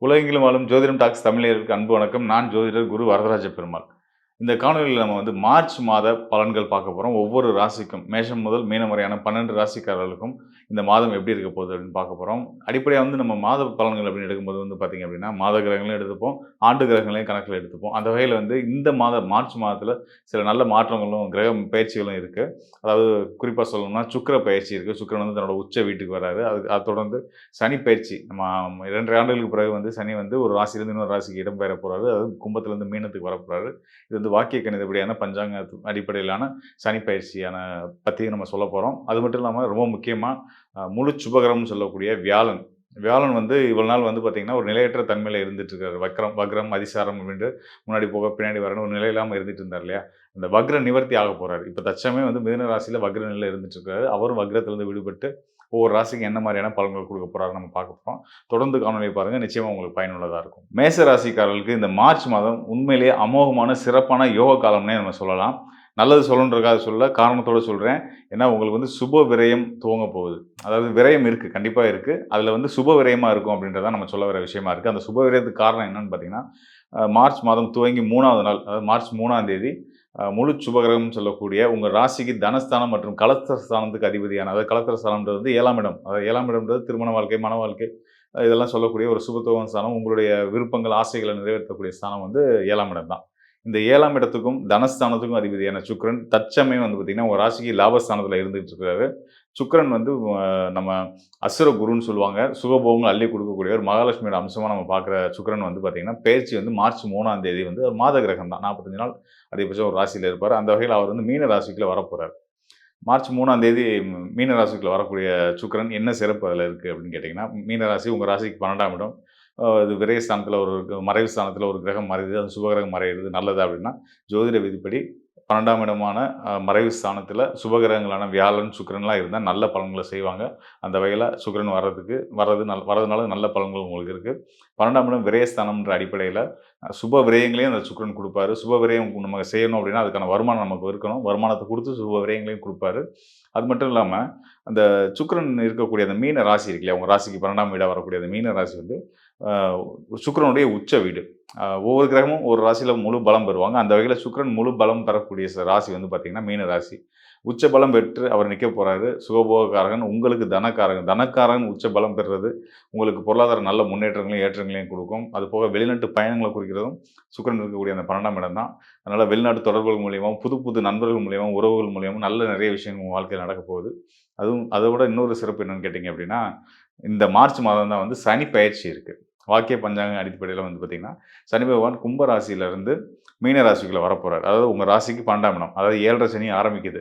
உலகெங்கிலும் வாழும் ஜோதிடம் டாக்ஸ் தமிழர்களுக்கு அன்பு வணக்கம். நான் ஜோதிடர் குரு வரதராஜ பெருமாள். இந்த காணொலியில நம்ம மார்ச் மாத பலன்கள் பார்க்க போறோம். ஒவ்வொரு ராசிக்கும் மேஷம் முதல் மீனம் வரையான 12 ராசிக்காரர்களுக்கும் இந்த மாதம் எப்படி இருக்க போகுது அப்படின்னு பார்க்க போறோம். அடிப்படையா நம்ம மாத பலன்கள் அப்படின்னு எடுக்கும்போது பார்த்தீங்க அப்படின்னா, மாத கிரகங்களையும் எடுத்துப்போம், ஆண்டு கிரகங்களையும் கணக்கில எடுத்துப்போம். அந்த வகையில இந்த மார்ச் மாதத்தில சில நல்ல மாற்றங்களும், கிரக பெயர்ச்சிகளும் இருக்கு. அதாவது குறிப்பா சொல்லணும்னா சுக்கிர பயிற்சி இருக்கு. சுக்கிரன் தன்னோட உச்ச வீட்டுக்கு வராரு. அத தொடர்ந்து சனி பயிற்சி. நம்ம 2 ஆண்டுகளுக்கு பிறகு சனி ஒரு ராசியிலிருந்து இன்னொரு ராசிக்கு இடம்பெயர போறாரு. அதாவது கும்பத்திலிருந்து மீனத்துக்கு வரப்போறாரு. இது வாக்கிய கணிதப்படியான பஞ்சாங்க அடிப்படையிலான சனி பயிற்சியான பத்தி நம்ம சொல்ல போறோம். அது மட்டும் இல்லாம ரொம்ப முக்கியமா முழு சுபகிரகம்னு சொல்லக்கூடிய வியாழன். வியாழன் இவ்வளவு நாள் பார்த்தீங்கன்னா, ஒரு நிலையற்ற தன்மையில இருந்துட்டு இருக்காரு. வக்ரம், அதிசாரம் அப்படின்ட்டு முன்னாடி போக பின்னாடி வரன்னு ஒரு நிலை இல்லாம இருந்துட்டு இருந்தார் இல்லையா? அந்த வக்ர நிவர்த்தி ஆக போறாரு. இப்ப தற்சமயம் மிதுன ராசியில வக்ர நிலையில இருந்துட்டு இருக்காரு. அவரும் வக்ரத்திலிருந்து விடுபட்டு ஒவ்வொரு ராசிக்கு என்ன மாதிரியான பலன்கள் கொடுக்க போறாருன்னு நம்ம பார்க்க போறோம். தொடர்ந்து காணொலியை பாருங்க. நிச்சயமா உங்களுக்கு பயனுள்ளதா இருக்கும். மேச ராசிக்காரர்களுக்கு இந்த மார்ச் மாதம் உண்மையிலேயே அமோகமான சிறப்பான யோக காலம்னே நம்ம சொல்லலாம். நல்லது சொல்லணுன்றதுக்காக சொல்ல, காரணத்தோட சொல்றேன். ஏன்னா உங்களுக்கு சுப விரயம் துவங்க போகுது. அதாவது விரயம் இருக்கு, கண்டிப்பா இருக்கு. அதுல சுப விரயமா இருக்கும் அப்படின்றத நம்ம சொல்ல வர விஷயமா இருக்கு. அந்த சுப விரயத்துக்கு காரணம் என்னன்னு பார்த்தீங்கன்னா, மார்ச் மாதம் துவங்கி 3வது நாள், அதாவது மார்ச் 3ஆம் தேதி முழு சுபகிரகம் சொல்லக்கூடிய உங்கள் ராசிக்கு தனஸ்தானம் மற்றும் கலத்திரஸ்தானத்துக்கு அதிபதியான, அதாவது கலத்திரஸ்தானம்ன்றது 7ஆம் இடம். அதாவது 7ஆம் இடம்ன்றது திருமண வாழ்க்கை, மன வாழ்க்கை இதெல்லாம் சொல்லக்கூடிய ஒரு சுபத்துவம் ஸ்தானம். உங்களுடைய விருப்பங்கள், ஆசைகளை நிறைவேற்றக்கூடிய ஸ்தானம் 7ஆம் இடம் தான். இந்த 7ஆம் இடத்துக்கும் தனஸ்தானத்துக்கும் அதிபதியான சுக்கிரன் தற்சமயம் பார்த்தீங்கன்னா, உங்கள் ராசிக்கு லாபஸ்தானத்தில் இருந்துகிட்டு இருக்கிறாரு. சுக்கிரன் நம்ம அசுர குருன்னு சொல்லுவாங்க. சுகபோகங்கள் அள்ளி கொடுக்கக்கூடிய ஒரு மகாலட்சுமியோட அம்சமா நம்ம பார்க்குற சுக்கிரன் பார்த்தீங்கன்னா, பெயர்ச்சி மார்ச் 3ஆம் தேதி ஒரு மாத கிரகம் தான். 45 நாள் அதிகபட்சம் ஒரு ராசியில இருப்பார். அந்த வகையில் அவர் மீன ராசிக்குள்ள வரப்போறார். மார்ச் 3ஆம் தேதி மீன ராசிக்குள்ள வரக்கூடிய சுக்கிரன் என்ன சிறப்பு அதில இருக்கு அப்படின்னு கேட்டீங்கன்னா, மீன ராசி உங்க ராசிக்கு 12ஆம் இடம். இது விரயஸ்தானத்தில மறைவு ஸ்தானத்தில ஒரு கிரகம் மறையுது. அது சுபகிரகம் மறையிறது நல்லதா அப்படின்னா, ஜோதிட விதிப்படி 12ஆம் இடமான மறைவு ஸ்தானத்தில சுபகிரகங்களான வியாழன், சுக்கிரன்லாம் இருந்தா நல்ல பலன்கள செய்வாங்க. அந்த வகையில சுக்கிரன் வர்றதுனால நல்ல பலன்கள் உங்களுக்கு இருக்கு. 12ஆம் இடம் விரயஸ்தானம்ன்ற அடிப்படையில சுப விரயங்களையும் அந்த சுக்கிரன் குடுப்பாரு. சுப விரயம் நம்ம செய்யணும் அப்படின்னா, அதுக்கான வருமானம் நமக்கு இருக்கணும். வருமானத்த குடுத்து சுப விரயங்களையும் குடுப்பாரு. அது மட்டும் இல்லாம, அந்த சுக்கிரன் இருக்கக்கூடிய அந்த மீன ராசி இருக்கு இல்லையா? உங்க ராசிக்கு 12ஆம் வீடா வரக்கூடிய அந்த மீன ராசி அ சுக்கிரனுடைய உச்ச வீடு. ஒவ்வொரு கிரகமும் ஒரு ராசியில முழு பலம் பெறுவாங்க. அந்த வகையில சுக்கிரன் முழு பலம் பெறக்கூடிய ராசி பார்த்தீங்கன்னா, மீன ராசி. உச்ச பலம் பெற்று அவர் நிற்க போறாரு. சுகபோகக்காரகன், உங்களுக்கு தனக்காரகன். தனக்காரகன் உச்ச பலம் பெறுறது உங்களுக்கு பொருளாதார நல்ல முன்னேற்றங்களையும், ஏற்றங்களையும் குடுக்கும். அதுபோக வெளிநாட்டு பயணங்கள குறிக்கிறதும் சுக்கிரன் இருக்கக்கூடிய அந்த 12ஆம் இடம் தான். அதனால வெளிநாட்டு தொடர்புகள் மூலியமாவும், புது புது நண்பர்கள் மூலியமாவும், உறவுகள் மூலியமாவும் நல்ல நிறைய விஷயங்கள் உங்க வாழ்க்கையில நடக்கப் போகுது. அதுவும் அத விட இன்னொரு சிறப்பு என்னன்னு கேட்டீங்க அப்படின்னா, இந்த மார்ச் மாதம் தான் சனி பெயர்ச்சி இருக்கு. வாக்கிய பஞ்சாங்க அடிப்படையில பார்த்தீங்கன்னா, சனி பகவான் கும்ப ராசியிலிருந்து மீன ராசிக்குள்ள வரப்போறாரு. அதாவது உங்க ராசிக்கு 12ஆம் இடம். அதாவது 7.5 சனி ஆரம்பிக்குது.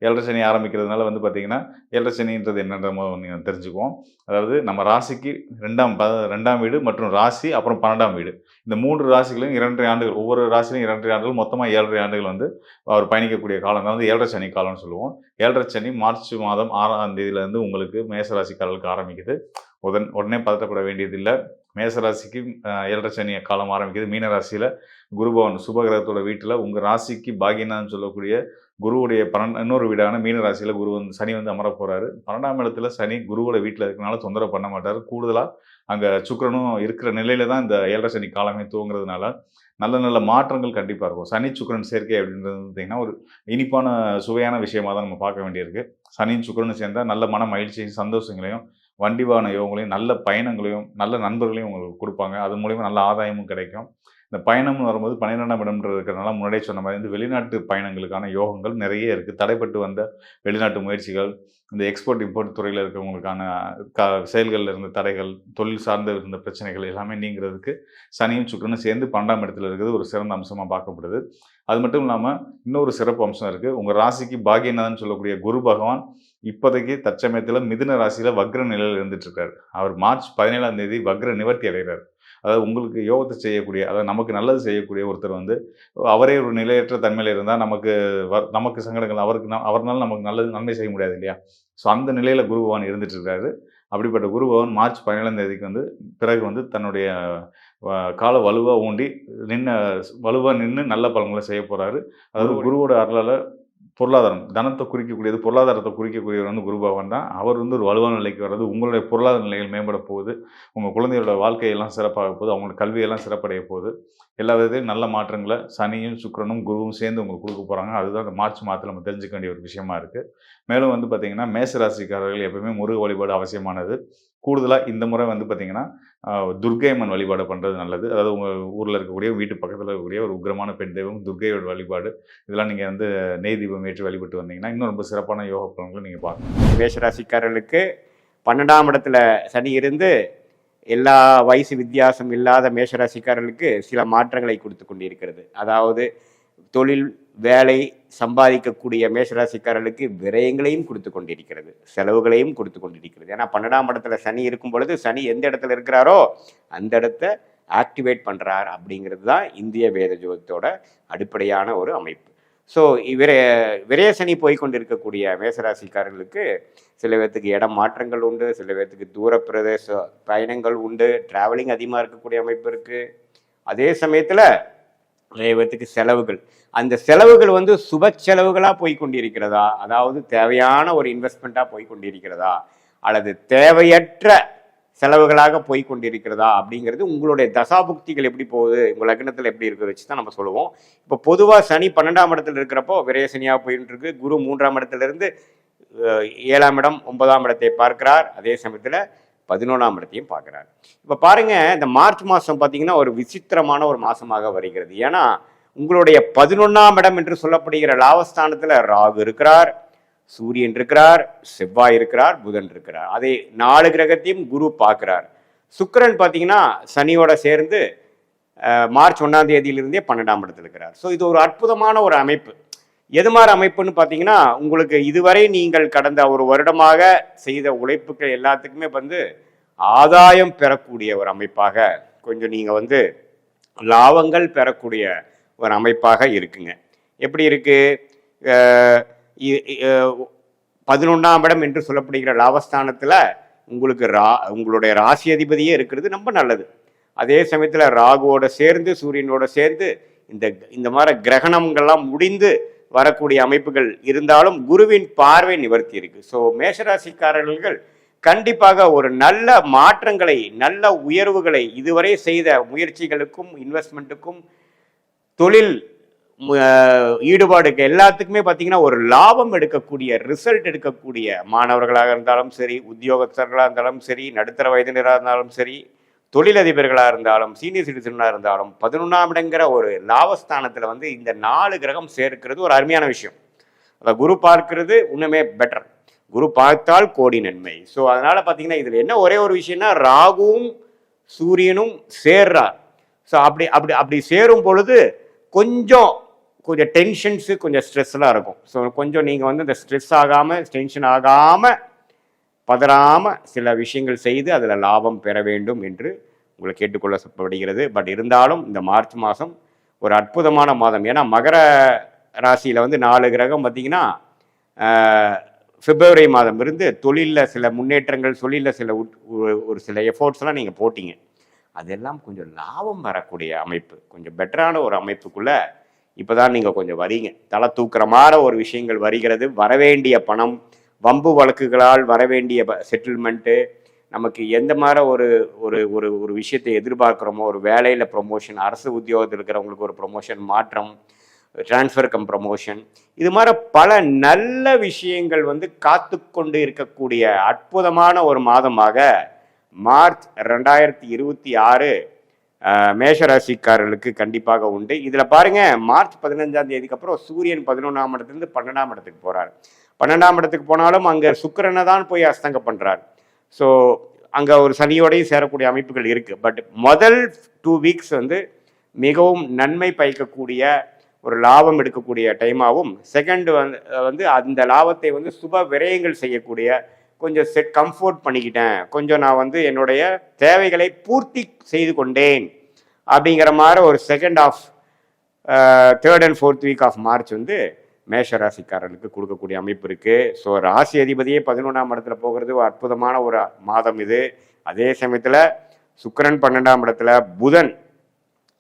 7.5 சனி ஆரம்பிக்கிறதுனால பார்த்தீங்கன்னா, 7.5 சனின்றது என்னன்ற நீங்க தெரிஞ்சுக்குவோம். அதாவது நம்ம ராசிக்கு 2ஆம் வீடு மற்றும் ராசி அப்புறம் 12ஆம் வீடு. இந்த 3 ராசிகளையும் 2 1/2 ஆண்டுகள், ஒவ்வொரு ராசியிலும் 2 1/2 ஆண்டுகள், மொத்தமா 7 1/2 ஆண்டுகள் அவர் பயணிக்கக்கூடிய காலம் தான் 7.5 சனி காலம்னு சொல்லுவோம். 7.5 சனி மார்ச் மாதம் 6ஆம் தேதியிலிருந்து உங்களுக்கு மேச ராசிக்காரர்களுக்கு ஆரம்பிக்குது. உடனே பதட்டப்பட வேண்டியதில்ல. மேச ராசிக்கு 7.5 சனி காலம் ஆரம்பிக்குது. மீன ராசியில குரு பகவான் சுபகிரகத்தோட வீட்டில உங்க ராசிக்கு பாக்கியநாதன்னு சொல்லக்கூடிய குருவுடைய இன்னொரு வீடான மீன ராசியில சனி அமரப் போறாரு. 12ஆம் இடத்துல சனி குருவோட வீட்ல இருக்கனால தொந்தரவு பண்ண மாட்டாரு. கூடுதலா அங்க சுக்கிரனும் இருக்கிற நிலையில தான் இந்த 7.5 சனி காலமே துவங்குறதுனால, நல்ல நல்ல மாற்றங்கள் கண்டிப்பா இருக்கும். சனி, சுக்கிரன் சேர்க்கை அப்படின்றது பார்த்தீங்கன்னா, ஒரு இனிப்பான சுவையான விஷயமா தான் நம்ம பார்க்க வேண்டியிருக்கு. சனியும் சுக்கிரனும் சேர்ந்தா நல்ல மன மகிழ்ச்சியும், சந்தோஷங்களையும், வண்டி வாகன யோகங்களையும், நல்ல பயணங்களையும், நல்ல நண்பர்களையும் உங்களுக்கு குடுப்பாங்க. அது மூலியமா நல்ல ஆதாயமும் கிடைக்கும். இந்த பயணம்னு வரும்போது 12ஆம் இடம்ன்றது இருக்கிறனால, முன்னாடியே சொன்ன மாரி வெளிநாட்டு பயணங்களுக்கான யோகங்கள் நிறைய இருக்கு. தடைப்பட்டு வந்த வெளிநாட்டு முயற்சிகள், இந்த எக்ஸ்போர்ட், இம்போர்ட் துறையில இருக்கிறவங்களுக்கான செயல்கள்ல இருந்த தடைகள், தொழில் சார்ந்த இருந்த பிரச்சனைகள் எல்லாமே நீங்கிறதுக்கு சனியும், சுக்கிரனும் சேர்ந்து 12ஆம் இடத்துல இருக்கிறது ஒரு சிறந்த அம்சமா பார்க்கப்படுது. அது மட்டும் இல்லாம, இன்னொரு சிறப்பு அம்சம் இருக்கு. உங்க ராசிக்கு பாக்கியநாதன்னு சொல்லக்கூடிய குரு பகவான் இப்போதைக்கு தற்சமயத்துல மிதுன ராசியில வக்ர நிலையில இருந்துட்டு இருக்காரு. அவர் மார்ச் 17ஆம் தேதி வக்ர நிவர்த்தி அடைகிறார். அதாவது உங்களுக்கு யோகத்த செய்யக்கூடிய, அதாவது நமக்கு நல்லது செய்யக்கூடிய ஒருத்தர் அவரே ஒரு நிலையற்ற தன்மையில இருந்தா நமக்கு சங்கடங்கள், அவர்னால நமக்கு நல்லது நன்மை செய்ய முடியாது இல்லையா? ஸோ அந்த நிலையில குரு பகவான் இருந்துட்டு இருக்காரு. அப்படிப்பட்ட குரு பகவான் மார்ச் 17ஆம் தேதிக்கு பிறகு தன்னுடைய கால வலுவா ஊண்டி வலுவா நின்னு நல்ல பலன்கள செய்ய போறாரு. அதாவது குருவோட அருளால பொருளாதாரம், தனத்தை குறிக்கக்கூடியது, பொருளாதாரத்தை குறிக்கக்கூடியவர் வந்து குரு பகவான் தான். அவர் வந்து ஒரு வலுவான நிலைக்கு வர்றது, உங்களுடைய பொருளாதார நிலைகள் மேம்பட போகுது. உங்கள் குழந்தைகளோட வாழ்க்கையெல்லாம் சிறப்பாக போகுது. அவங்களோட கல்வியெல்லாம் சிறப்படைய போகுது. எல்லா விதத்திலும் நல்ல மாற்றங்களை சனியும், சுக்கிரனும், குருவும் சேர்ந்து உங்களுக்கு கொடுக்க போகிறாங்க. அதுதான் இந்த மார்ச் மாதத்தில் நம்ம தெரிஞ்சுக்க வேண்டிய ஒரு விஷயமா இருக்குது. மேலும் வந்து பார்த்தீங்கன்னா, மேச ராசிக்காரர்கள் எப்பவுமே முருக வழிபாடு அவசியமானது. கூடுதலாக இந்த முறை வந்து பார்த்தீங்கன்னா, துர்க்கை அம்மன் வழிபாடு பண்ணுறது நல்லது. அதாவது உங்கள் ஊரில் இருக்கக்கூடிய, வீட்டு பக்கத்தில் இருக்கக்கூடிய ஒரு உக்கிரமான பெண் தெய்வம் துர்க்கையோட வழிபாடு, இதெல்லாம் நீங்கள் வந்து நெய் தீபம் ஏற்றி வழிபட்டு வந்தீங்கன்னா இன்னும் ரொம்ப சிறப்பான யோக பலன்களை நீங்கள் பார்க்கணும். மேஷராசிக்காரர்களுக்கு 12ஆம் இடத்துல சனி இருந்து எல்லா வயசு வித்தியாசம் இல்லாத மேஷராசிக்காரர்களுக்கு சில மாற்றங்களை கொடுத்து கொண்டிருக்கிறது. அதாவது தொழில், வேலை, சம்பாதிக்கக்கூடிய மேஷராசிக்காரர்களுக்கு விரயங்களையும் கொடுத்து கொண்டிருக்கிறது, செலவுகளையும் கொடுத்து கொண்டிருக்கிறது. ஏன்னா 12ஆம் இடத்துல சனி இருக்கும் பொழுது சனி எந்த இடத்துல இருக்கிறாரோ அந்த இடத்த ஆக்டிவேட் பண்ணுறார் அப்படிங்கிறது தான் இந்திய வேத ஜோதிடத்தோட அடிப்படையான ஒரு அமைப்பு. ஸோ விரய சனி போய்கொண்டிருக்கக்கூடிய மேசராசிக்காரர்களுக்கு சில பேர்த்துக்கு இடம் மாற்றங்கள் உண்டு, சில பேர்த்துக்கு தூர பிரதேச பயணங்கள் உண்டு, டிராவலிங் அதிகமாக இருக்கக்கூடிய அமைப்பு இருக்குது. அதே சமயத்தில் நிறைய பேர்த்துக்கு செலவுகள், அந்த செலவுகள் வந்து சுப செலவுகளாக போய்கொண்டிருக்கிறதா, அதாவது தேவையான ஒரு இன்வெஸ்ட்மெண்ட்டாக போய்கொண்டிருக்கிறதா, அல்லது தேவையற்ற செலவுகளாக போய்கொண்டிருக்கிறதா அப்படிங்கிறது உங்களுடைய தசாபுக்திகள் எப்படி போகுது, உங்கள் லக்னத்தில் எப்படி இருக்கிறத வச்சு தான் நம்ம சொல்லுவோம். இப்போ பொதுவாக சனி 12ஆம் இடத்துல இருக்கிறப்போ விரய சனியாக போயிட்டு இருக்கு. குரு 3ஆம் இடத்துலேருந்து 7ஆம் இடம் 9ஆம் இடத்தை பார்க்கிறார். அதே சமயத்தில் 11ஆம் இடத்தையும் பார்க்குறார். இப்போ பாருங்கள், இந்த மார்ச் மாதம் பார்த்தீங்கன்னா ஒரு விசித்திரமான ஒரு மாதமாக வருகிறது. ஏன்னா உங்களுடைய 11ஆம் இடம் என்று சொல்லப்படுகிற லாபஸ்தானத்தில் ராகு இருக்கிறார், சூரியன் இருக்கிறார், செவ்வாய் இருக்கிறார், புதன் இருக்கிறார். அதை 4 கிரகத்தையும் குரு பார்க்கிறார். சுக்கிரன் பார்த்தீங்கன்னா சனியோட சேர்ந்து மார்ச் 1ஆம் தேதியிலிருந்தே 12ஆம் இடத்துல இருக்கிறார். ஸோ இது ஒரு அற்புதமான ஒரு அமைப்பு. எது மாதிரி அமைப்புன்னு பார்த்தீங்கன்னா, உங்களுக்கு இதுவரை நீங்கள் கடந்த ஒரு வருடமாக செய்த உழைப்புகள் எல்லாத்துக்குமே வந்து ஆதாயம் பெறக்கூடிய ஒரு அமைப்பாக, கொஞ்சம் நீங்கள் வந்து லாபங்கள் பெறக்கூடிய ஒரு அமைப்பாக இருக்குங்க. எப்படி இருக்கு? 11ஆம் இடம் என்று சொல்லப்படுகிற லாபஸ்தானத்தில் உங்களுக்கு உங்களுடைய ராசி அதிபதியே இருக்கிறது ரொம்ப நல்லது. அதே சமயத்தில் ராகுவோட சேர்ந்து சூரியனோட சேர்ந்து இந்த மாதிரி கிரகணங்கள்லாம் முடிந்து வரக்கூடிய அமைப்புகள் இருந்தாலும் குருவின் பார்வை நிவர்த்தி இருக்கு. ஸோ மேஷராசிக்காரர்கள் கண்டிப்பாக ஒரு நல்ல மாற்றங்களை, நல்ல உயர்வுகளை, இதுவரை செய்த முயற்சிகளுக்கும் இன்வெஸ்ட்மெண்ட்டுக்கும் தொழில் ஈடுபாடுக்கு எல்லாத்துக்குமே பார்த்தீங்கன்னா ஒரு லாபம் எடுக்கக்கூடிய, ரிசல்ட் எடுக்கக்கூடிய மாணவர்களாக இருந்தாலும் சரி, உத்தியோகஸ்தர்களாக இருந்தாலும் சரி, நடுத்தர வயதினராக இருந்தாலும் சரி, தொழிலதிபர்களாக இருந்தாலும், சீனியர் சிட்டிசனாக இருந்தாலும் 11ஆம் இடங்கிற ஒரு லாபஸ்தானத்தில் வந்து இந்த 4 கிரகம் சேர்க்கிறது ஒரு அருமையான விஷயம். அதை குரு பார்க்கிறது இன்னுமே பெட்டர். குரு பார்த்தால் கோடி நன்மை. ஸோ அதனால் பார்த்தீங்கன்னா இதில் என்ன ஒரே ஒரு விஷயம்னா, ராகுவும் சூரியனும் சேர்றார். ஸோ அப்படி சேரும் பொழுது கொஞ்சம் டென்ஷன்ஸு, கொஞ்சம் ஸ்ட்ரெஸ்லாம் இருக்கும். ஸோ கொஞ்சம் நீங்கள் வந்து இந்த ஸ்ட்ரெஸ் ஆகாமல், டென்ஷன் ஆகாமல், பதறாமல் சில விஷயங்கள் செய்து அதில் லாபம் பெற வேண்டும் என்று உங்களை கேட்டுக்கொள்ளப்படுகிறது. பட் இருந்தாலும் இந்த மார்ச் மாதம் ஒரு அற்புதமான மாதம். ஏன்னா மகர ராசியில் வந்து 4 கிரகம் பார்த்தீங்கன்னா பிப்ரவரி மாதம் இருந்து தொழிலில் சில முன்னேற்றங்கள், தொழிலில் சில ஒரு சில எஃபோர்ட்ஸ்லாம் நீங்கள் போட்டிங்க. அதெல்லாம் கொஞ்சம் லாபம் வரக்கூடிய அமைப்பு, கொஞ்சம் பெட்டரான ஒரு அமைப்புக்குள்ளே இப்போ தான் நீங்கள் கொஞ்சம் வரீங்க. தலை தூக்குற மாதிரி ஒரு விஷயங்கள் வருகிறது. வரவேண்டிய பணம், வம்பு வழக்குகளால் வரவேண்டிய செட்டில்மெண்ட்டு, நமக்கு எந்த மாதிரி ஒரு ஒரு ஒரு ஒரு விஷயத்தை எதிர்பார்க்குறோமோ, ஒரு வேலையில் ப்ரொமோஷன், அரசு உத்தியோகத்தில் இருக்கிறவங்களுக்கு ஒரு ப்ரொமோஷன் மாற்றம், டிரான்ஸ்ஃபர் கம் ப்ரமோஷன், இது மாதிரி பல நல்ல விஷயங்கள் வந்து காத்து கொண்டு இருக்கக்கூடிய அற்புதமான ஒரு மாதமாக மார்ச் 2026 மேஷராசிக்காரர்களுக்கு கண்டிப்பாக உண்டு. இதில் பாருங்க, மார்ச் 15ஆம் தேதிக்கு அப்புறம் சூரியன் 11ஆம் இடத்துலேருந்து 12ஆம் இடத்துக்கு போகிறார். 12ஆம் இடத்துக்கு போனாலும் அங்கே சுக்கிரனை தான் போய் அஸ்தங்கம் பண்ணுறார். ஸோ அங்கே ஒரு சனியோடையும் சேரக்கூடிய அமைப்புகள் இருக்குது. பட் முதல் 2 வீக்ஸ் வந்து மிகவும் நன்மை பயக்கக்கூடிய, ஒரு லாபம் எடுக்கக்கூடிய டைமாகவும், செகண்ட் வந்து அந்த லாபத்தை வந்து சுப விரயங்கள் செய்யக்கூடிய, கொஞ்சம் கம்ஃபோர்ட் பண்ணிக்கிட்டேன், கொஞ்சம் நான் வந்து என்னுடைய தேவைகளை பூர்த்தி செய்து கொண்டேன் அப்படிங்கிற மாதிரி ஒரு second of 3rd and 4th week of March வந்து மேஷ ராசிக்காரர்களுக்கு கொடுக்கக்கூடிய அமைப்பு இருக்குது. ஸோ ராசி அதிபதியே 11ஆம் இடத்துல போகிறது ஒரு அற்புதமான ஒரு மாதம் இது. அதே சமயத்தில் சுக்கிரன் 12ஆம் இடத்துல, புதன்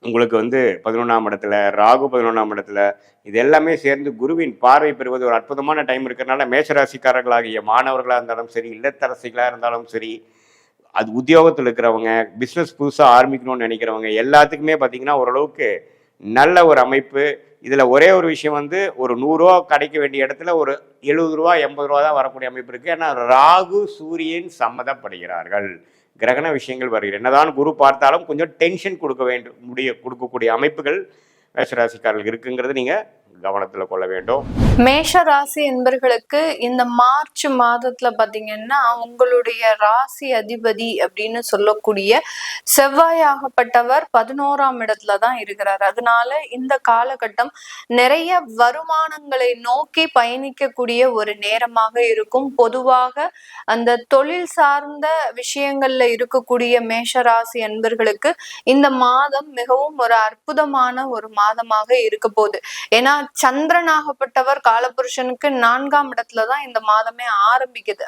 உங்களுக்கு வந்து 11ஆம் இடத்துல, ராகு 11ஆம் இடத்துல, இது எல்லாமே சேர்ந்து குருவின் பார்வை பெறுவது ஒரு அற்புதமான டைம் இருக்கிறனால மேஷராசிக்காரர்களாகிய மாணவர்களாக இருந்தாலும் சரி, இல்லத்தரசிகளாக இருந்தாலும் சரி, அது உத்தியோகத்தில் இருக்கிறவங்க, பிஸ்னஸ் புதுசாக ஆரம்பிக்கணும்னு நினைக்கிறவங்க எல்லாத்துக்குமே பார்த்தீங்கன்னா ஓரளவுக்கு நல்ல ஒரு அமைப்பு. இதில் ஒரே ஒரு விஷயம் வந்து ஒரு 100 ரூபா கிடைக்க வேண்டிய இடத்துல ஒரு 70 ரூபா 80 ரூபா தான் வரக்கூடிய அமைப்பு இருக்குது. ஏன்னா ராகு சூரியன் சம்மதப்படுகிறார்கள். கிரகண விஷயங்கள் வருகிறது. என்னதான் குரு பார்த்தாலும் கொஞ்சம் டென்ஷன் கொடுக்கக்கூடிய அமைப்புகள் மேஷராசிக்காரர்களுக்கு இருக்குங்கிறது நீங்கள் கவனத்தில் கொள்ள வேண்டும். மேஷ ராசி என்பர்களுக்கு இந்த மார்ச் மாதத்துல பாத்தீங்கன்னா உங்களுடைய ராசி அதிபதி அப்படின்னு சொல்லக்கூடிய செவ்வாயாகப்பட்டவர் 11ஆம் இடத்துலதான் இருக்கிறார். அதனால இந்த காலகட்டம் நிறைய வருமானங்களை நோக்கி பயணிக்கக்கூடிய ஒரு நேரமாக இருக்கும். பொதுவாக அந்த தொழில் சார்ந்த விஷயங்கள்ல இருக்கக்கூடிய மேஷ ராசி என்பர்களுக்கு இந்த மாதம் மிகவும் ஒரு அற்புதமான ஒரு மாதமாக இருக்க போகுது. ஏன்னா சந்திரனாகப்பட்டவர் காலபுருஷனுக்கு 4ஆம் இடத்துலதான் இந்த மாதமே ஆரம்பிக்குது.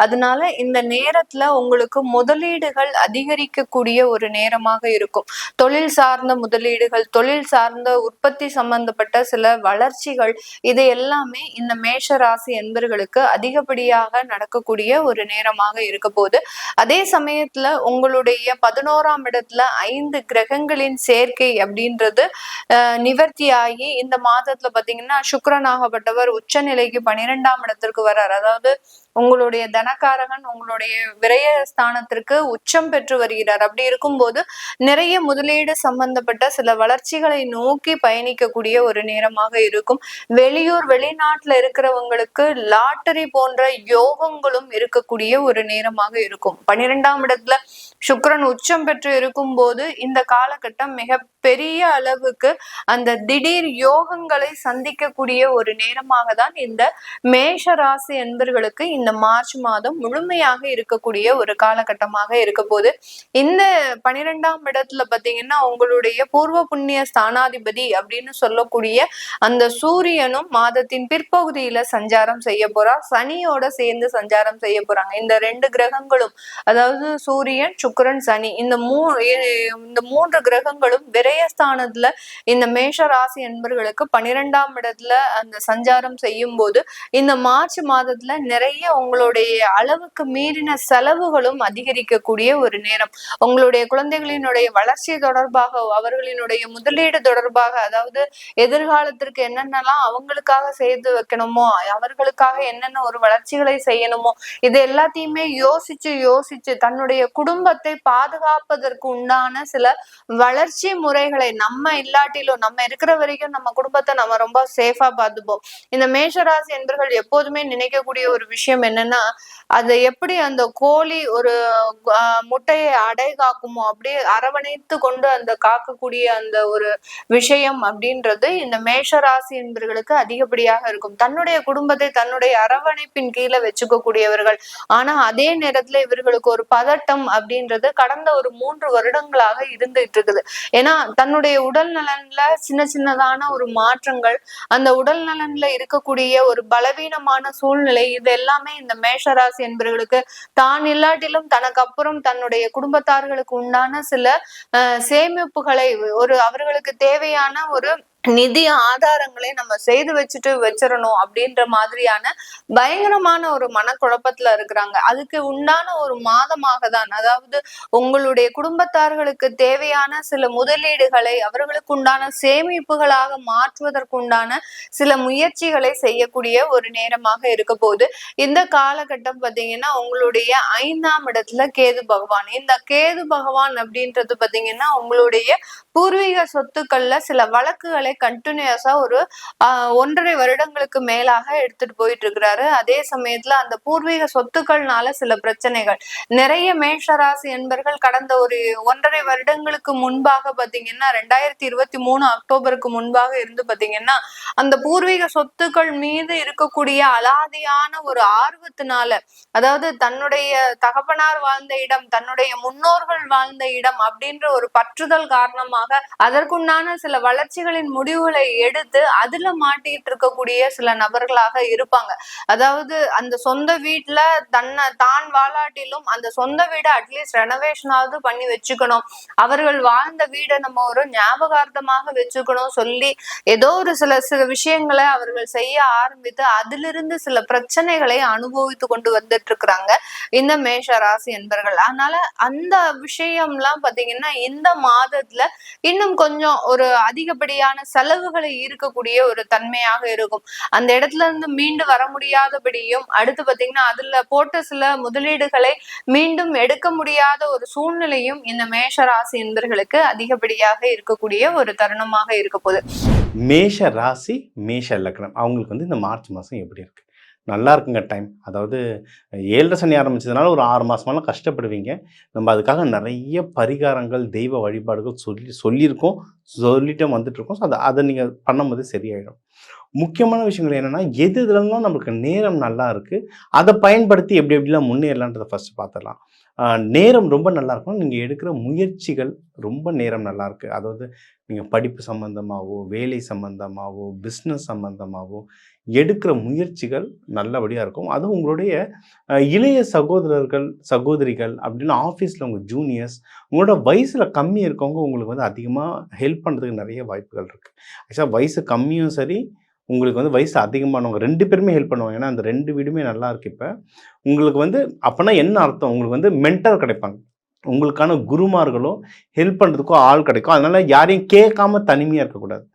அதனால இந்த நேரத்துல உங்களுக்கு முதலீடுகள் அதிகரிக்கக்கூடிய ஒரு நேரமாக இருக்கும். தொழில் சார்ந்த முதலீடுகள், தொழில் சார்ந்த உற்பத்தி சம்பந்தப்பட்ட சில வளர்ச்சிகள், இது எல்லாமே இந்த மேஷ ராசி என்பர்களுக்கு அதிகப்படியாக நடக்கக்கூடிய ஒரு நேரமாக இருக்க போகுது. அதே சமயத்துல உங்களுடைய 11ஆம் இடத்துல 5 கிரகங்களின் சேர்க்கை அப்படின்றது நிவர்த்தியாகி இந்த மாதத்துல பாத்தீங்கன்னா சுக்கிரனாகப்பட்டவர் உச்ச நிலைக்கு 12ஆம் இடத்திற்கு வர்றார். அதாவது உங்களுடைய தனக்காரகன் உங்களுடைய விரயஸ்தானத்திற்கு உச்சம் பெற்று வருகிறார். அப்படி இருக்கும்போது நிறைய முதலீடு சம்பந்தப்பட்ட சில வளர்ச்சிகளை நோக்கி பயணிக்கக்கூடிய ஒரு நேரமாக இருக்கும். வெளியூர் வெளிநாட்டுல இருக்கிறவங்களுக்கு லாட்டரி போன்ற யோகங்களும் இருக்கக்கூடிய ஒரு நேரமாக இருக்கும். 12ஆம் இடத்துல சுக்கிரன் உச்சம் பெற்று இருக்கும் போது இந்த காலகட்டம் மிக பெரிய அளவுக்கு அந்த திடீர் யோகங்களை சந்திக்கக்கூடிய ஒரு நேரமாக தான் இந்த மேஷ ராசி என்பர்களுக்கு இந்த மார்ச் மாதம் முழுமையாக இருக்கக்கூடிய ஒரு காலகட்டமாக இருக்க போது. இந்த 12ஆம் இடத்துல பாத்தீங்கன்னா உங்களுடைய பூர்வ புண்ணிய ஸ்தானாதிபதி அப்படின்னு சொல்லக்கூடிய அந்த சூரியனும் மாதத்தின் பிற்பகுதியில சஞ்சாரம் செய்ய போறார். சனியோட சேர்ந்து சஞ்சாரம் செய்ய போறாங்க. இந்த 2 கிரகங்களும், அதாவது சூரியன், சுக்கிரன், சனி, இந்த 3 கிரகங்களும் விரயஸ்தானத்துல இந்த மேஷ ராசி என்பர்களுக்கு 12ஆம் இடத்துல அந்த சஞ்சாரம் செய்யும் போது இந்த மார்ச் மாதத்துல நிறைய உங்களுடைய அளவுக்கு மீறின செலவுகளும் அதிகரிக்கக்கூடிய ஒரு நேரம். உங்களுடைய குழந்தைகளினுடைய வளர்ச்சி தொடர்பாக, அவர்களினுடைய முதலீடு தொடர்பாக, அதாவது எதிர்காலத்திற்கு என்னென்னலாம் அவங்களுக்காக செய்து வைக்கணுமோ, அவர்களுக்காக என்னென்ன ஒரு வளர்ச்சிகளை செய்யணுமோ, இது எல்லாத்தையுமே யோசிச்சு தன்னுடைய குடும்பத்தை பாதுகாப்பதற்கு உண்டான சில வளர்ச்சி முறைகளை, நம்ம இல்லாட்டிலும் நம்ம இருக்கிற வரைக்கும் நம்ம குடும்பத்தை நம்ம ரொம்ப சேஃபா பார்த்துப்போம். இந்த மேஷராசி என்பர்கள் எப்போதுமே நினைக்கக்கூடிய ஒரு விஷயம் என்னன்னா, அதை எப்படி அந்த கோழி ஒரு முட்டையை அடை காக்குமோ அப்படியே அரவணைத்து கொண்டு அந்த காக்கக்கூடிய அந்த ஒரு விஷயம் அப்படின்றது இந்த மேஷராசி என்பர்களுக்கு அதிகப்படியாக இருக்கும். தன்னுடைய குடும்பத்தை தன்னுடைய அரவணைப்பின் கீழே வச்சுக்க கூடியவர்கள். ஆனா அதே நேரத்துல இவர்களுக்கு ஒரு பதட்டம் அப்படின்றது கடந்த ஒரு 3 வருடங்களாக இருந்துட்டு இருக்குது. ஏன்னா தன்னுடைய உடல் நலன்ல சின்னதான ஒரு மாற்றங்கள், அந்த உடல் நலன்ல இருக்கக்கூடிய ஒரு பலவீனமான சூழ்நிலை, இது எல்லாமே இந்த மேஷராசி என்பவர்களுக்கு தான் இல்லாட்டிலும் தனக்கு அப்புறம் தன்னுடைய குடும்பத்தார்களுக்கு உண்டான சில சேமிப்புகளை, ஒரு அவர்களுக்கு தேவையான ஒரு நிதி ஆதாரங்களை நம்ம செய்து வச்சிடணும் அப்படின்ற மாதிரியான பயங்கரமான ஒரு மனக்குழப்பத்துல இருக்கிறாங்க. அதுக்கு உண்டான ஒரு மாதமாக தான், அதாவது உங்களுடைய குடும்பத்தார்களுக்கு தேவையான சில முதலீடுகளை அவர்களுக்கு உண்டான சேமிப்புகளாக மாற்றுவதற்குண்டான சில முயற்சிகளை செய்யக்கூடிய ஒரு நேரமாக இருக்க போது. இந்த காலகட்டம் பாத்தீங்கன்னா உங்களுடைய 5ஆம் இடத்துல கேது பகவான். இந்த கேது பகவான் அப்படின்றது பாத்தீங்கன்னா உங்களுடைய பூர்வீக சொத்துக்கள்ல சில வழக்குகளை கண்டினியூஸா ஒரு 1.5 வருடங்களுக்கு மேலாக எடுத்துட்டு போயிட்டு இருக்கிறாரு. அதே சமயத்துல அந்த பூர்வீக சொத்துக்கள்னால சில பிரச்சனைகள் நிறைய மேஷராசி என்பர்கள் கடந்த ஒரு 1.5 வருடங்களுக்கு முன்பாக பாத்தீங்கன்னா 2023 அக்டோபருக்கு முன்பாக இருந்து பாத்தீங்கன்னா அந்த பூர்வீக சொத்துக்கள் மீது இருக்கக்கூடிய அலாதியான ஒரு ஆர்வத்தினால, அதாவது தன்னுடைய தகப்பனார் வாழ்ந்த இடம், தன்னுடைய முன்னோர்கள் வாழ்ந்த இடம் அப்படின்ற ஒரு பற்றுதல் காரணமாக அதற்குண்டான சில வளர்ச்சிகளின் முடிவுகளை எடுத்து அதுல மாட்டிட்டு இருக்கக்கூடிய சில நபர்களாக இருப்பாங்க. அதாவது அந்த சொந்த வீட்டுல தான் வாழாட்டிலும் அந்த சொந்த வீடை அட்லீஸ்ட் ரெனோவேஷனாவது பண்ணி வச்சுக்கணும், அவர்கள் வாழ்ந்த வீடை நம்ம ஒரு ஞாபகார்த்தமாக வச்சுக்கணும் சொல்லி ஏதோ ஒரு சில விஷயங்களை அவர்கள் செய்ய ஆரம்பித்து அதிலிருந்து சில பிரச்சனைகளை அனுபவித்து கொண்டு வந்துட்டு இருக்கிறாங்க இந்த மேஷ ராசி என்பர்கள். அதனால அந்த விஷயம்லாம் பாத்தீங்கன்னா இந்த மாதத்துல இன்னும் கொஞ்சம் ஒரு அதிகப்படியான செலவுகளை ஈர்க்கக்கூடிய ஒரு தன்மையாக இருக்கும். அந்த இடத்துல இருந்து மீண்டு வர முடியாதபடியும், அடுத்து பாத்தீங்கன்னா அதுல போட்ட சில முதலீடுகளை மீண்டும் எடுக்க முடியாத ஒரு சூழ்நிலையும் இந்த மேஷ ராசி என்பர்களுக்கு அதிகப்படியாக இருக்கக்கூடிய ஒரு தருணமாக இருக்க போகுது. மேஷ ராசி மேஷ லக்னம் அவங்களுக்கு வந்து இந்த மார்ச் மாதம் எப்படி இருக்குது? நல்லா இருக்குங்க டைம். அதாவது 7 சனி ஆரம்பிச்சதுனால ஒரு 6 மாதமெல்லாம் கஷ்டப்படுவீங்க. நம்ம அதுக்காக நிறைய பரிகாரங்கள் தெய்வ வழிபாடுகள் சொல்லியிருக்கோம், சொல்லிட்டு வந்துட்டுருக்கோம். ஸோ அதை நீங்கள் பண்ணும்போது சரியாயிடும். முக்கியமான விஷயங்கள் என்னென்னா, எதுலாம் நம்மளுக்கு நேரம் நல்லா இருக்குது அதை பயன்படுத்தி எப்படி எப்படிலாம் முன்னேறலான்றதை ஃபஸ்ட்டு பார்த்துடலாம். நேரம் ரொம்ப நல்லா இருக்கும். நீங்கள் எடுக்கிற முயற்சிகள் ரொம்ப நேரம் நல்லா இருக்குது. அதாவது நீங்கள் படிப்பு சம்மந்தமாகவோ, வேலை சம்மந்தமாகவோ, பிஸ்னஸ் சம்மந்தமாகவோ எடுக்கிற முயற்சிகள் நல்லபடியாக இருக்கும். அதுவும் உங்களுடைய இளைய சகோதரர்கள் சகோதரிகள் அப்படின்னு ஆஃபீஸில் உங்கள் ஜூனியர்ஸ், உங்களோட வயசில் கம்மி இருக்கவங்க உங்களுக்கு வந்து அதிகமாக ஹெல்ப் பண்ணுறதுக்கு நிறைய வாய்ப்புகள் இருக்குது. ஆக்சுவலாக வயசு கம்மியும் சரி, உங்களுக்கு வந்து வயசு அதிகமானவங்க 2 பேருமே ஹெல்ப் பண்ணுவாங்க. ஏன்னா அந்த 2 வீடுமே நல்லா இருக்குது. இப்போ உங்களுக்கு வந்து அப்போனா என்ன அர்த்தம்? உங்களுக்கு வந்து மென்டர் கிடைப்பாங்க, உங்களுக்கான குருமார்களோ ஹெல்ப் பண்ணுறதுக்கோ ஆள் கிடைக்கும். அதனால் யாரையும் கேட்காம தனிமையாக இருக்கக்கூடாது.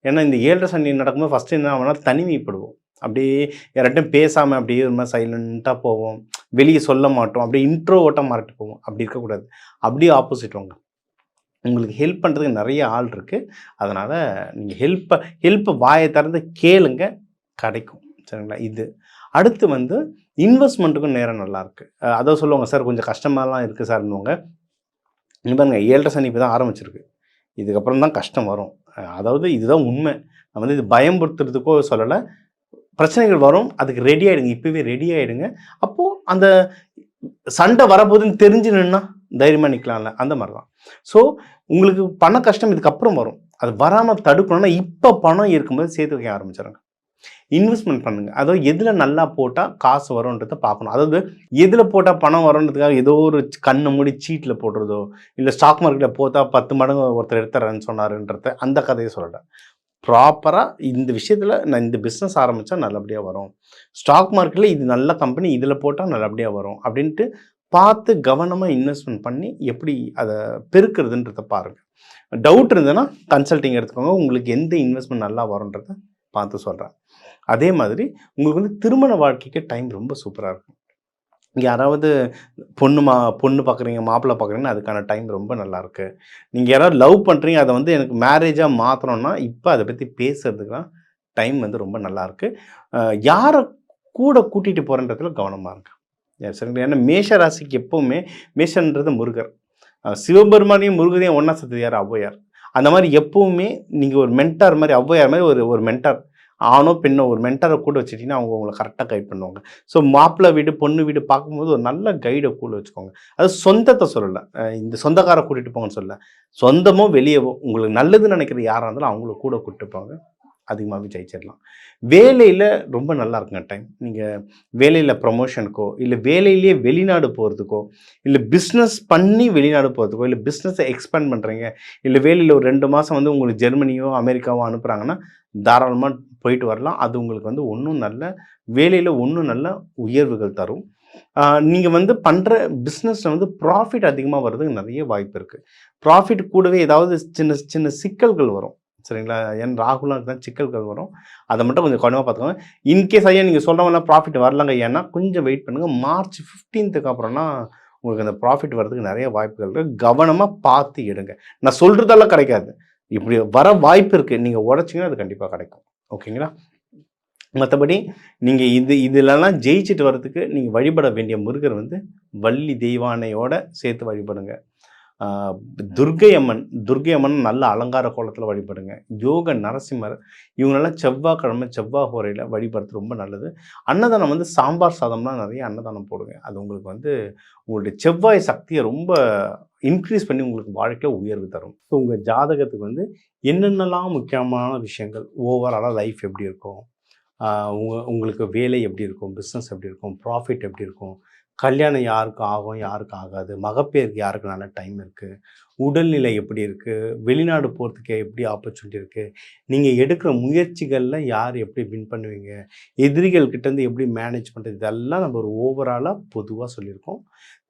ஏன்னா இந்த 7 சனி நடக்கும்போது ஃபஸ்ட்டு என்ன ஆகும்னா தனிமைப்படுவோம். அப்படியே யார்கிட்டையும் பேசாமல் அப்படியே ஒரு மாதிரி சைலண்ட்டாக போவோம், வெளியே சொல்ல மாட்டோம், அப்படியே இன்ட்ரோவர்ட்டாக மாறிட்டு போவோம். அப்படி இருக்கக்கூடாது. அப்படியே ஆப்போசிட் வாங்க, உங்களுக்கு ஹெல்ப் பண்ணுறதுக்கு நிறைய ஆள் இருக்குது. அதனால் நீங்கள் ஹெல்ப்பை வாயை திறந்து கேளுங்க, கிடைக்கும். சரிங்களா? இது அடுத்து வந்து இன்வெஸ்ட்மெண்ட்டுக்கும் நேரம் நல்லாயிருக்கு. அதை சொல்லுவாங்க, சார் கொஞ்சம் கஷ்டமாலாம் இருக்குது சார்னுவாங்க. இங்கே பாருங்க, 7 சனி இப்போ தான் ஆரம்பிச்சிருக்கு, இதுக்கப்புறம் தான் கஷ்டம் வரும். அதாவது இதுதான் உண்மை. நான் வந்து இது பயம்படுத்துறதுக்கோ சொல்லலை. பிரச்சனைகள் வரும், அதுக்கு ரெடி ஆகிடுங்க, இப்போவே ரெடி ஆகிடுங்க. அப்போது அந்த சண்டை வரப்போகுதுன்னு தெரிஞ்சு நின்னா தைரியமாக நிற்கலாம்ல, அந்த மாதிரி தான். ஸோ உங்களுக்கு பண கஷ்டம் இதுக்கப்புறம் வரும், அது வராமல் தடுக்கணும்னா இப்போ பணம் இருக்கும்போது சேர்த்து வைக்க ஆரம்பிச்சிடுங்க. இன்வெஸ்ட்மெண்ட் பண்ணுங்கள். அதாவது எதில் நல்லா போட்டால் காசு வரும்ன்றதை பார்க்கணும். அதாவது எதில் போட்டால் பணம் வரும்ன்றதுக்காக ஏதோ ஒரு கண்ணை மூடி சீட்டில் போடுறதோ, இல்லை ஸ்டாக் மார்க்கெட்டில் போட்டால் 10 மடங்கு ஒருத்தர் எடுத்துறேன்னு சொன்னாருன்றத அந்த கதையை சொல்கிறேன். ப்ராப்பராக இந்த விஷயத்தில் நான் இந்த பிஸ்னஸ் ஆரம்பித்தா நல்லபடியாக வரும், ஸ்டாக் மார்க்கெட்டில் இது நல்ல கம்பெனி இதில் போட்டால் நல்லபடியாக வரும் அப்படின்ட்டு பார்த்து கவனமாக இன்வெஸ்ட்மெண்ட் பண்ணி எப்படி அதை பெருக்கிறதுன்றதை பாருங்கள். டவுட் இருந்ததுன்னா கன்சல்டிங் எடுத்துக்கோங்க, உங்களுக்கு எந்த இன்வெஸ்ட்மெண்ட் நல்லா வரும்ன்றதை பார்த்து சொல்கிறேன். அதே மாதிரி உங்களுக்கு வந்து திருமண வாழ்க்கைக்கு டைம் ரொம்ப சூப்பராக இருக்கும். யாராவது பொண்ணு பார்க்குறீங்க, மாப்பிள்ளை பார்க்குறீங்கன்னா அதுக்கான டைம் ரொம்ப நல்லாயிருக்கு. நீங்கள் யாராவது லவ் பண்ணுறீங்க, அதை வந்து எனக்கு மேரேஜாக மாற்றணும்னா இப்போ அதை பற்றி பேசுகிறதுக்குலாம் டைம் வந்து ரொம்ப நல்லாயிருக்கு. யாரை கூட கூட்டிகிட்டு போகிறன்றதுல கவனமாக இருக்கு. சரிங்களா? ஏன்னா மேஷ ராசிக்கு எப்போவுமே, மேஷன்றது முருகர், சிவபெருமானையும் முருகரையும் ஒன்றா சேர்த்தது யார்? ஔவையார். அந்த மாதிரி எப்போவுமே நீங்கள் ஒரு மென்டார் மாதிரி, ஔவையார் மாதிரி ஒரு மென்டார், ஆணோ பெண்ணோ ஒரு மென்டாரை கூட வச்சுட்டிங்கன்னா அவங்க உங்களை கரெக்டாக கைட் பண்ணுவாங்க. ஸோ மாப்பிள்ளை வீடு பொண்ணு வீடு பார்க்கும்போது ஒரு நல்ல கைடை கூட வச்சுக்கோங்க. அது சொந்தத்தை சொல்லலை, இந்த சொந்தக்காரை கூட்டிகிட்டு போங்கன்னு சொல்லலை, சொந்தமோ வெளியவோ உங்களுக்கு நல்லதுன்னு நினைக்கிற யாராக இருந்தாலும் அவங்கள கூட கூப்பிட்டு போங்க, அதிகமாகவே ஜெயிச்சிடலாம். வேலையில் ரொம்ப நல்லா இருக்குங்க டைம். நீங்கள் வேலையில் ப்ரொமோஷனுக்கோ, இல்லை வேலையிலேயே வெளிநாடு போகிறதுக்கோ, இல்லை பிஸ்னஸ் பண்ணி வெளிநாடு போகிறதுக்கோ, இல்லை பிஸ்னஸை எக்ஸ்பேண்ட் பண்ணுறீங்க, இல்லை வேலையில் ஒரு 2 மாதம் வந்து உங்களுக்கு ஜெர்மனியோ அமெரிக்காவோ அனுப்புகிறாங்கன்னா தாராளமாக போயிட்டு வரலாம். அது உங்களுக்கு வந்து வேலையில் நல்ல உயர்வுகள் தரும். நீங்கள் வந்து பண்ணுற பிஸ்னஸில் வந்து ப்ராஃபிட் அதிகமாக வர்றதுக்கு நிறைய வாய்ப்பு இருக்குது. ப்ராஃபிட் கூடவே ஏதாவது சின்ன சின்ன சிக்கல்கள் வரும். சரிங்களா? ஏன் ராகுலாக தான் சிக்கல்கள் வரும், அதை மட்டும் கொஞ்சம் கவனமாக பார்த்துக்கோங்க. இன்கேஸ் ஐயா நீங்கள் சொல்கிறவங்களாம் ப்ராஃபிட் வரலங்க, ஏன்னா கொஞ்சம் வெயிட் பண்ணுங்கள். மார்ச் 15th அப்புறம்னா உங்களுக்கு அந்த ப்ராஃபிட் வர்றதுக்கு நிறைய வாய்ப்புகள் இருக்குது. கவனமாக பார்த்து எடுங்க. நான் சொல்கிறதெல்லாம் கிடைக்காது, இப்படி வர வாய்ப்பு இருக்குது, நீங்கள் உழைச்சிங்கன்னா அது கண்டிப்பாக கிடைக்கும். ஓகேங்களா? மற்றபடி நீங்கள் இதிலெல்லாம் ஜெயிச்சுட்டு வர்றதுக்கு நீங்கள் வழிபட வேண்டிய முருகர் வந்து வள்ளி தெய்வானையோட சேர்த்து வழிபடுங்க. துர்க்கை அம்மன் நல்ல அலங்கார கோலத்தில் வழிபடுங்க. யோக நரசிம்மர், இவங்களெல்லாம் செவ்வாய்க்கிழமை செவ்வாய் ஹோரையில் வழிபடுறது ரொம்ப நல்லது. அன்னதானம் வந்து சாம்பார் சாதம்லாம் நிறைய அன்னதானம் போடுங்க. அது உங்களுக்கு வந்து உங்களுடைய செவ்வாய் சக்தியை ரொம்ப இன்க்ரீஸ் பண்ணி உங்களுக்கு வாழ்க்கையில் உயர்வு தரும். ஸோ உங்கள் ஜாதகத்துக்கு வந்து என்னென்னலாம் முக்கியமான விஷயங்கள், ஓவராலாக லைஃப் எப்படி இருக்கும், உங்களுக்கு வேலை எப்படி இருக்கும், பிஸ்னஸ் எப்படி இருக்கும், ப்ராஃபிட் எப்படி இருக்கும், கல்யாணம் யாருக்கு ஆகும் யாருக்கு ஆகாது, மகப்பேருக்கு யாருக்கு நல்ல டைம் இருக்குது, உடல்நிலை எப்படி இருக்குது, வெளிநாடு போகிறதுக்கு எப்படி ஆப்பர்ச்சுனிட்டி இருக்குது, நீங்கள் எடுக்கிற முயற்சிகளில் யார் எப்படி வின் பண்ணுவீங்க, எதிரிகள் கிட்டேருந்து எப்படி மேனேஜ் பண்ணுறது, இதெல்லாம் நம்ம ஒரு ஓவராலாக பொதுவாக சொல்லியிருக்கோம்.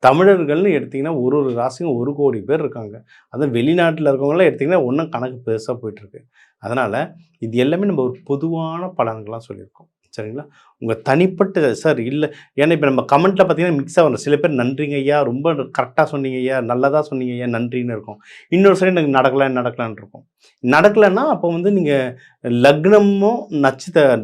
தமிழர்கள்னு எடுத்திங்கன்னா ஒரு ஒரு ராசியும் 1 கோடி பேர் இருக்காங்க. அதுவும் வெளிநாட்டில் இருக்கவங்களாம் எடுத்திங்கன்னா இன்னும் கணக்கு பெருசாக போயிட்டுருக்கு. அதனால் இது எல்லாமே நம்ம ஒரு பொதுவான பலன்களாக சொல்லியிருக்கோம். சரிங்களா? உங்கள் தனிப்பட்ட சார் இல்லை, ஏன்னா இப்போ நம்ம கமெண்ட்டில் பார்த்தீங்கன்னா மிக்ஸாக வரும். சில பேர் நன்றிங்க ஐயா, ரொம்ப கரெக்டாக சொன்னீங்க ஐயா, நல்லதாக சொன்னீங்க ஐயா, நன்றின்னு இருக்கும். இன்னொரு சைடு எனக்கு நடக்கலான்னு இருக்கும். நடக்கலைன்னா அப்போ வந்து நீங்கள்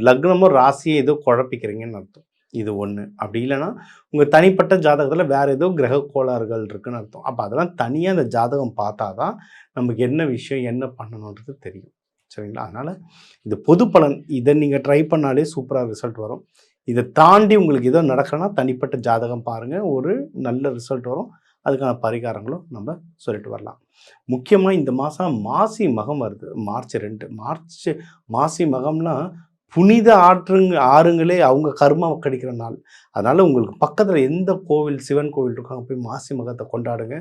லக்னமோ ராசியை ஏதோ குழப்பிக்கிறீங்கன்னு அர்த்தம். இது ஒன்று. அப்படி இல்லைன்னா உங்கள் தனிப்பட்ட ஜாதகத்தில் வேறு ஏதோ கிரக கோளாறுகள் இருக்குன்னு அர்த்தம். அப்போ அதெல்லாம் தனியாக அந்த ஜாதகம் பார்த்தா தான் நமக்கு என்ன விஷயம் என்ன பண்ணணுன்றது தெரியும். சரிங்களா? அதனால் இது பொது பலன். இதை நீங்கள் ட்ரை பண்ணாலே சூப்பராக ரிசல்ட் வரும். இதை தாண்டி உங்களுக்கு ஏதோ நடக்கணும்னா தனிப்பட்ட ஜாதகம் பாருங்கள், ஒரு நல்ல ரிசல்ட் வரும். அதுக்கான பரிகாரங்களும் நம்ம சொல்லிட்டு வரலாம். முக்கியமாக இந்த மாதம் மாசி மகம் வருது. மார்ச் 2 மாசி மகம்னா புனித ஆறுங்களே அவங்க கர்மா கடிக்கிற நாள். அதனால் உங்களுக்கு பக்கத்தில் எந்த கோவில், சிவன் கோவில் இருக்காங்க, போய் மாசி மகத்தை கொண்டாடுங்க.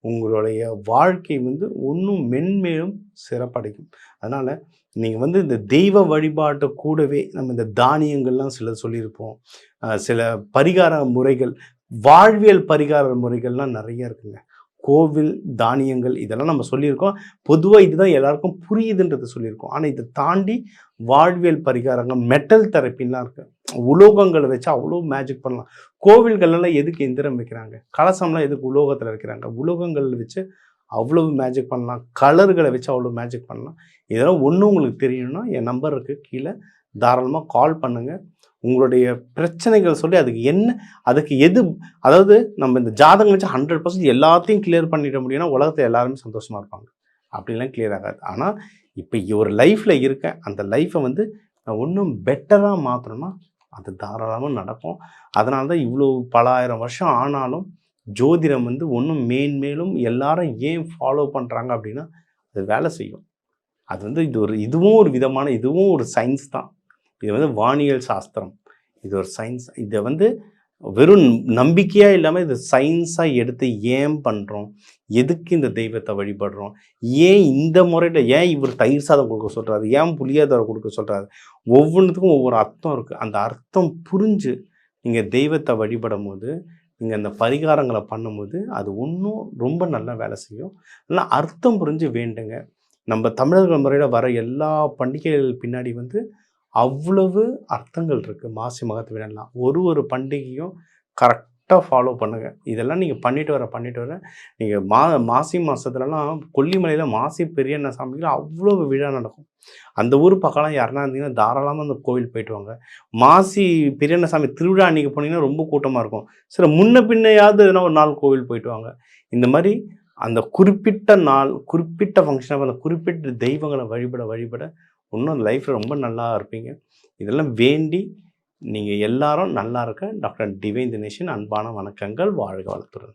உங்களுடைய வாழ்க்கை வந்து இன்னும் மென்மேலும் சிறப்படைக்கும். அதனால் நீங்கள் வந்து இந்த தெய்வ வழிபாட்டை கூடவே நம்ம இந்த தானியங்கள்லாம் சில சொல்லியிருப்போம். சில பரிகார முறைகள், வாழ்வியல் பரிகார முறைகள்லாம் நிறைய இருக்குங்க. கோவில், தானியங்கள் இதெல்லாம் நம்ம சொல்லியிருக்கோம். பொதுவாக இதுதான் எல்லாருக்கும் புரியுதுன்றது சொல்லியிருக்கோம். ஆனால் இதை தாண்டி வாழ்வியல் பரிகாரங்கள், மெட்டல் தெரப்பின்லாம் இருக்குது. உலோகங்களை வச்சு அவ்வளோ மேஜிக் பண்ணலாம். கோவில்கள்லாம் எதுக்கு எந்திரம் வைக்கிறாங்க, கலசம்லாம் எதுக்கு உலோகத்தில் வைக்கிறாங்க, உலோகங்கள் வச்சு அவ்வளோ மேஜிக் பண்ணலாம். கலர்களை வச்சு அவ்வளோ மேஜிக் பண்ணலாம். இதெல்லாம் ஒன்றும் உங்களுக்கு தெரியணும்னா என் நம்பர் இருக்குது கீழே, தாராளமாக கால் பண்ணுங்கள். உங்களுடைய பிரச்சனைகள் சொல்லி அதுக்கு எது, அதாவது நம்ம இந்த ஜாதகம் வச்சு 100% எல்லாத்தையும் கிளியர் பண்ணிட முடியும்னா உலகத்தில் எல்லாருமே சந்தோஷமாக இருப்பாங்க. அப்படிலாம் கிளியர் ஆகாது. ஆனால் இப்போ ஒரு லைஃப்பில் இருக்கேன், அந்த லைஃப்பை வந்து நான் இன்னும் பெட்டராக மாற்றணும்னா அது தாராளமாக நடக்கும். அதனால தான் இவ்வளோ பல ஆயிரம் வருஷம் ஆனாலும் ஜோதிடம் வந்து ஒன்றும் மேன்மேலும் எல்லாரும் ஏன் ஃபாலோ பண்ணுறாங்க அப்படின்னா அது வேலை செய்யும். அது வந்து இதுவும் ஒரு விதமான, இதுவும் ஒரு சயின்ஸ் தான். இது வந்து வானியல் சாஸ்திரம், இது ஒரு சயின்ஸ். இதை வந்து வெறும் நம்பிக்கையாக இல்லாமல் இது சயின்ஸாக எடுத்து ஏன் பண்ணுறோம், எதுக்கு இந்த தெய்வத்தை வழிபடுறோம், ஏன் இந்த முறையில், ஏன் இவர் தயிர் சாதம் கொடுக்க சொல்கிறாரு, ஏன் புளியாதரை கொடுக்க சொல்கிறாரு, ஒவ்வொன்றுத்துக்கும் ஒவ்வொரு அர்த்தம் இருக்குது. அந்த அர்த்தம் புரிஞ்சு நீங்கள் தெய்வத்தை வழிபடும் போது, நீங்கள் அந்த பரிகாரங்களை பண்ணும்போது அது இன்னும் ரொம்ப நல்லா வேலை செய்யும். நல்லா அர்த்தம் புரிஞ்சு வேண்டுங்க. நம்ம தமிழர்கள் முறையில் வர எல்லா பண்டிகைகள் பின்னாடி வந்து அவ்வளவு அர்த்தங்கள் இருக்குது. மாசி மகத்தை விடலாம் ஒரு பண்டிகையும் கரெக்டாக ஃபாலோ பண்ணுங்கள். இதெல்லாம் நீங்கள் பண்ணிட்டு வர நீங்கள் மாசி மாதத்துலலாம் கொல்லிமலையில் மாசி பெரியண்ண சாமிக்கு அவ்வளோ விழா நடக்கும். அந்த ஊர் பக்கம்லாம் யாருன்னா இருந்தீங்கன்னா தாராளமாக அந்த கோவில் போயிட்டு வாங்க. மாசி பெரியண்ண சாமி திருவிழா அன்றைக்கி போனீங்கன்னா ரொம்ப கூட்டமாக இருக்கும். சரி, முன்ன பின்னையாவது எதனா ஒரு நாள் கோவில் போயிட்டு வாங்க. இந்த மாதிரி அந்த குறிப்பிட்ட நாள், குறிப்பிட்ட ஃபங்க்ஷனாக அந்த குறிப்பிட்ட தெய்வங்களை வழிபட இன்னும் லைஃப்பில் ரொம்ப நல்லா இருப்பீங்க. இதெல்லாம் வேண்டி நீங்கள் எல்லாரும் நல்லா இருக்க டாக்டர் டிவைன் தினேஷன் அன்பான வணக்கங்கள். வாழ்க வளத்துடன்.